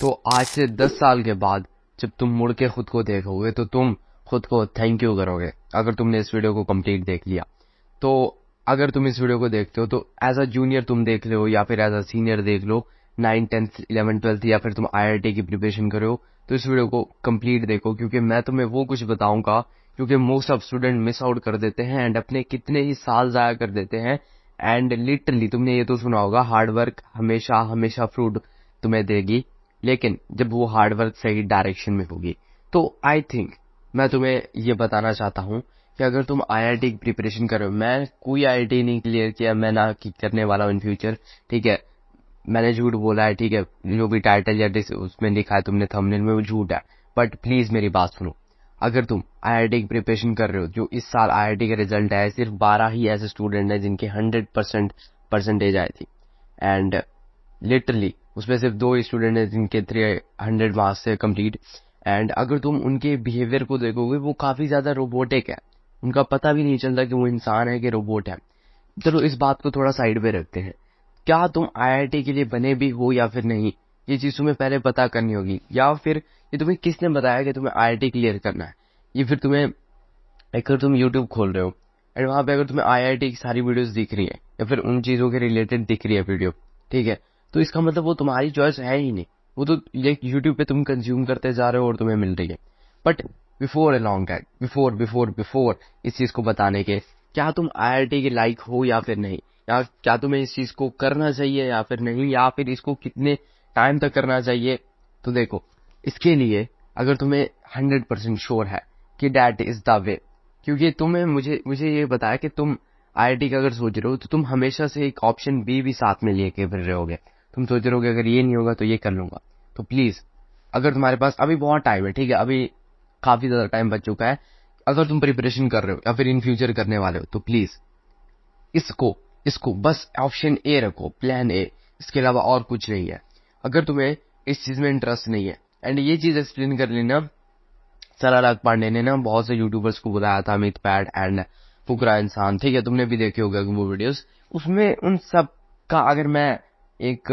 तो आज से 10 साल के बाद जब तुम मुड़ के खुद को देखोगे तो तुम खुद को थैंक यू करोगे अगर तुमने इस वीडियो को कंप्लीट देख लिया। तो अगर तुम इस वीडियो को देखते हो तो एज अ जूनियर तुम देख लो या फिर एज अ सीनियर देख लो, 9, 10th, 11th, 12th या फिर तुम IIT की प्रिपरेशन कर रहे हो, तो इस वीडियो को कंप्लीट देखो, क्योंकि मैं तुम्हें वो कुछ बताऊंगा क्योंकि most of student miss out कर देते हैं एंड अपने कितने ही साल जाया कर देते हैं। एंड लिटरली तुमने ये तो सुना होगा, हार्ड वर्क हमेशा हमेशा फ्रूट तुम्हें देगी, लेकिन जब वो हार्ड वर्क सही डायरेक्शन में होगी। तो आई थिंक मैं तुम्हें ये बताना चाहता हूँ कि अगर तुम IIT की प्रिपरेशन कर रहे हो, मैं कोई IIT नहीं क्लियर किया, मैं ना करने वाला हूँ इन फ्यूचर, ठीक है, मैंने झूठ बोला है, ठीक है, जो भी टाइटल या उसमें लिखा है तुमने थंबनेल में वो झूठ है, बट प्लीज मेरी बात सुनो। अगर तुम IIT की प्रिपरेशन कर रहे हो, जो इस साल IIT का रिजल्ट है, सिर्फ 12 ही ऐसे स्टूडेंट हैं जिनके 100% परसेंटेज आई थी, एंड लिटरली उसमें सिर्फ 2 स्टूडेंट हैं जिनके 300 मार्क्स से कंप्लीट। एंड अगर तुम उनके बिहेवियर को देखोगे, वो काफी ज्यादा रोबोटिक है, उनका पता भी नहीं चलता कि वो इंसान है कि रोबोट है। चलो इस बात को थोड़ा साइड पे रखते हैं, क्या तुम IIT के लिए बने भी हो या फिर नहीं, ये चीज तुम्हें पहले पता करनी होगी, या फिर ये तुम्हें किसने बताया कि तुम्हें IIT क्लियर करना है। ये फिर तुम्हें, अगर तुम YouTube खोल रहे हो एंड वहां पे अगर तुम्हें IIT की सारी वीडियोस दिख रही है या फिर उन चीजों के रिलेटेड दिख रही है वीडियो, ठीक है, तो इसका मतलब वो तुम्हारी चॉइस है ही नहीं, वो तो ये YouTube पे तुम कंज्यूम करते जा रहे हो और तुम्हें मिल रही है। But before a long time, before इस चीज को बताने के, क्या तुम IIT के लायक हो या फिर नहीं, या क्या तुम्हें इस चीज को करना चाहिए या फिर नहीं, या फिर इसको कितने टाइम तक करना चाहिए। तो देखो, इसके लिए अगर तुम्हें 100% श्योर है कि दैट इज द वे, क्योंकि तुम्हें मुझे ये बताया कि तुम IIT का अगर सोच रहे हो तो तुम हमेशा से एक ऑप्शन बी भी साथ में लेके फिर रहे होगे, तुम सोच रहे होगे अगर ये नहीं होगा तो ये कर लूंगा। तो प्लीज, अगर तुम्हारे पास अभी बहुत टाइम है, ठीक है, अभी काफी ज्यादा टाइम बच चुका है, अगर तुम प्रिपरेशन कर रहे हो या फिर इन फ्यूचर करने वाले हो, तो प्लीज इसको इसको बस ऑप्शन ए रखो, प्लान ए, इसके अलावा और कुछ नहीं है। अगर तुम्हें इस चीज में इंटरेस्ट नहीं है, एंड ये चीज एक्सप्लेन कर लेना, सर अलग पांडे ने ना बहुत से यूट्यूबर्स को बताया था, अमित पैड एंड फुकरा इंसान, ठीक है, तुमने भी देखे होगा वो वीडियोस, उसमें उन सब का अगर मैं एक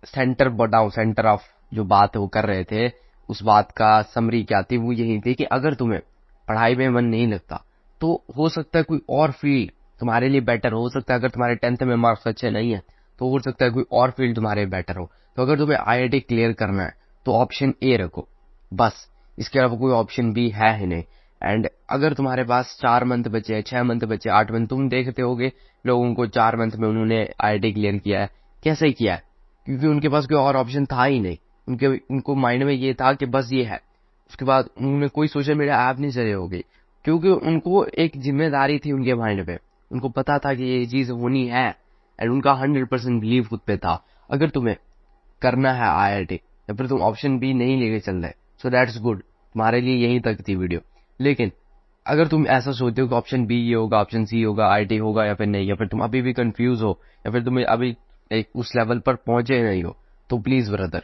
सेंटर बताऊं, सेंटर ऑफ जो बात वो कर रहे थे, उस बात का समरी क्या थी, वो यही थी कि अगर तुम्हें पढ़ाई में मन नहीं लगता तो हो सकता है कोई और फील्ड तुम्हारे लिए बेटर हो सकता है। अगर तुम्हारे 10th में मार्क्स अच्छे नहीं है तो हो सकता है कोई और फील्ड तुम्हारे बेटर हो। तो अगर तुम्हें IIT क्लियर करना है तो ऑप्शन ए रखो बस, इसके अलावा कोई ऑप्शन बी है ही नहीं। एंड अगर तुम्हारे पास 4 मंथ बचे, 6 मंथ बचे, 8 मंथ, तुम देखते होगे लोगों को 4 मंथ में उन्होंने IIT क्लियर किया है, कैसे किया है, क्योंकि उनके पास कोई और ऑप्शन था ही नहीं, उनको माइंड में ये था कि बस ये है। उसके बाद उन्होंने कोई सोशल मीडिया ऐप नहीं चले होगी, क्योंकि उनको एक जिम्मेदारी थी उनके माइंड पे, उनको पता था कि ये चीज होनी है, एंड उनका 100% बिलीव खुद पे था। अगर तुम्हें करना है IIT या फिर तुम ऑप्शन बी नहीं लेके चल रहे, सो दैट्स गुड, तुम्हारे लिए यहीं तक थी वीडियो। लेकिन अगर तुम ऐसा सोचते हो कि ऑप्शन बी ये होगा, ऑप्शन सी होगा, IIT होगा या फिर नहीं, या फिर तुम अभी भी कंफ्यूज हो, या फिर तुम्हें अभी एक उस लेवल पर पहुंचे नहीं हो, तो प्लीज ब्रदर,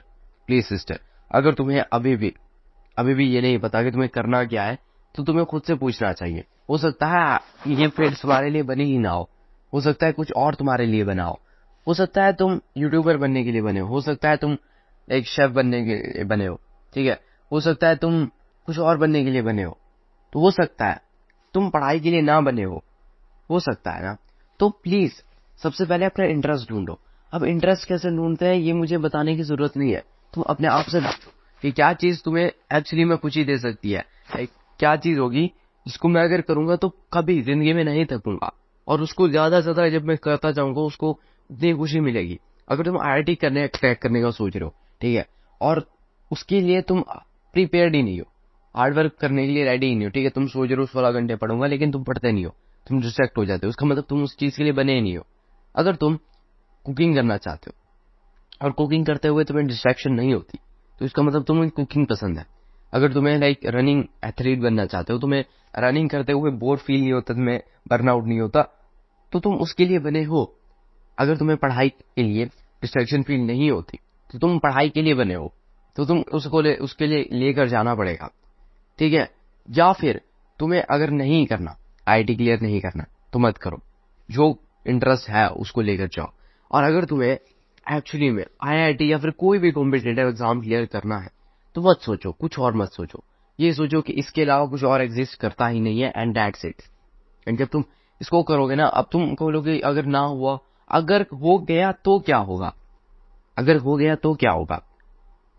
प्लीज सिस्टर, अगर तुम्हें अभी भी ये नहीं पता कि तुम्हें करना क्या है, तो तुम्हें खुद से पूछना चाहिए। हो सकता है ये फील्ड तुम्हारे लिए बनी ही ना हो सकता है कुछ और तुम्हारे लिए बनाओ, हो सकता है तुम यूट्यूबर बनने के लिए बने हो सकता है तुम एक शेफ बनने के लिए बने हो, ठीक है, हो सकता है तुम कुछ और बनने के लिए बने हो, तो हो सकता है तुम पढ़ाई के लिए ना बने हो सकता है ना। तो प्लीज सबसे पहले अपना इंटरेस्ट ढूंढो। अब इंटरेस्ट कैसे ढूंढते हैं ये मुझे बताने की जरूरत नहीं है, तुम अपने आप से ढूंढो कि क्या चीज तुम्हें एक्चुअली में खुशी दे सकती है, क्या चीज होगी जिसको मैं अगर करूंगा तो कभी जिंदगी में नहीं थकूंगा, और उसको ज्यादा से ज्यादा जब मैं करता जाऊंगा उसको इतनी खुशी मिलेगी। अगर तुम IIT क्रैक करने का सोच रहे हो, ठीक है, और उसके लिए तुम प्रिपेयर्ड ही नहीं हो, हार्ड वर्क करने के लिए रेडी ही नहीं हो, ठीक है, तुम सोच रहे हो 16 घंटे पढ़ूंगा, लेकिन तुम पढ़ते नहीं हो, तुम डिस्ट्रैक्ट हो जाते हो, उसका मतलब तुम उस चीज के लिए बने ही नहीं हो। अगर तुम कुकिंग करना चाहते हो और कुकिंग करते हुए तुम्हें डिस्ट्रैक्शन नहीं होती, तो इसका मतलब तुम्हें कुकिंग पसंद है। अगर तुम्हें रनिंग एथलीट बनना चाहते हो, तुम्हें रनिंग करते हुए बोर फील नहीं होता, तुम्हें बर्नआउट नहीं होता, तो तुम उसके लिए बने हो। अगर तुम्हें पढ़ाई के लिए डिस्ट्रैक्शन फील नहीं होती तो तुम पढ़ाई के लिए बने हो, तो तुम उसके लिए लेकर जाना पड़ेगा, ठीक है। या फिर तुम्हें अगर नहीं करना, IIT क्लियर नहीं करना, तो मत करो, जो इंटरेस्ट है उसको लेकर जाओ। और अगर तुम्हें एक्चुअली में आईआईटी या फिर कोई भी कॉम्पिटेटिव एग्जाम क्लियर करना है तो मत सोचो, कुछ और मत सोचो। ये सोचो कि इसके अलावा कुछ और एग्जिस्ट करता ही नहीं है, एंड दैट्स इट। एंड जब तुम इसको करोगे ना, अब तुम बोलोगे अगर ना हुआ, अगर हो गया तो क्या होगा, अगर हो गया तो क्या होगा,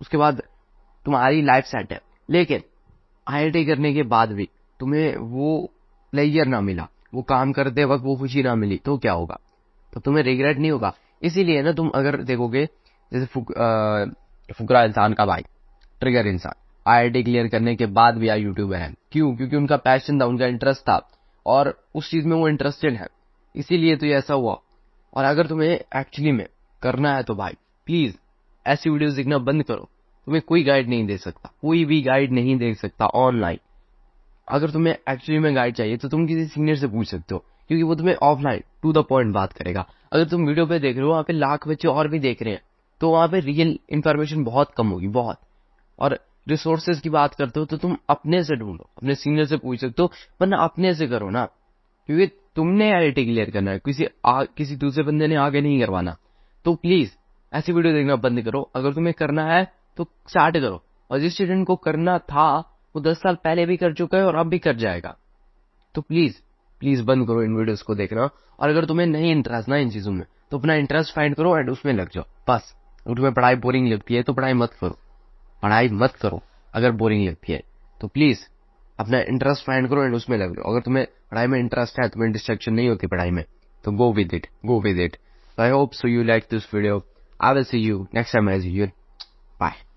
उसके बाद तुम्हारी लाइफ सेट है। लेकिन आईआईटी करने के बाद भी तुम्हें वो प्लेयर ना मिला, वो काम करते वक्त वो खुशी ना मिली, तो क्या होगा? तो तुम्हें रिग्रेट नहीं होगा। इसीलिए ना, तुम अगर देखोगे जैसे फुकरा इंसान का भाई, ट्रिगर इंसान, आईआईटी क्लियर करने के बाद भी आज यूट्यूबर है। क्यों? क्योंकि उनका पैशन था, उनका इंटरेस्ट था, और उस चीज में वो इंटरेस्टेड है, इसीलिए तो ये ऐसा हुआ। और अगर तुम्हें एक्चुअली में करना है तो भाई प्लीज ऐसी वीडियोस देखना बंद करो। तुम्हें कोई गाइड नहीं दे सकता, कोई भी गाइड नहीं दे सकता ऑनलाइन। अगर तुम्हें एक्चुअली में गाइड चाहिए तो तुम किसी सीनियर से पूछ सकते हो, क्योंकि वो तुम्हें ऑफलाइन टू द पॉइंट बात करेगा। अगर तुम वीडियो पे देख रहे हो, वहाँ पे लाख बच्चे और भी देख रहे हैं, तो वहाँ पे रियल इन्फॉर्मेशन बहुत कम होगी, बहुत। और रिसोर्सेज की बात करते हो तो तुम अपने से ढूंढो, अपने सीनियर से पूछ सकते हो, वरना अपने से करो ना, क्योंकि तुमने आईआईटी क्लियर करना है, किसी दूसरे बंदे ने आगे नहीं करवाना। तो प्लीज ऐसी वीडियो देखना बंद करो। अगर तुम्हें करना है तो स्टार्ट करो, और जिस स्टूडेंट को करना था वो 10 साल पहले भी कर चुका है और अब भी कर जाएगा। तो प्लीज प्लीज बंद करो इन वीडियोस को देखना। और अगर तुम्हें नहीं इंटरेस्ट ना इन चीजों में, तो अपना इंटरेस्ट फाइंड करो एंड उसमें लग जाओ बस। अगर तुम्हें पढ़ाई बोरिंग लगती है तो पढ़ाई मत करो, पढ़ाई मत करो। अगर बोरिंग लगती है तो प्लीज अपना इंटरेस्ट फाइंड करो एंड उसमें लग जाओ। अगर तुम्हें पढ़ाई में इंटरेस्ट है, तुम्हें डिस्ट्रैक्शन नहीं होती पढ़ाई में, तो go with it, go with it. I hope so you like this video. I will see you next time as usual. Bye.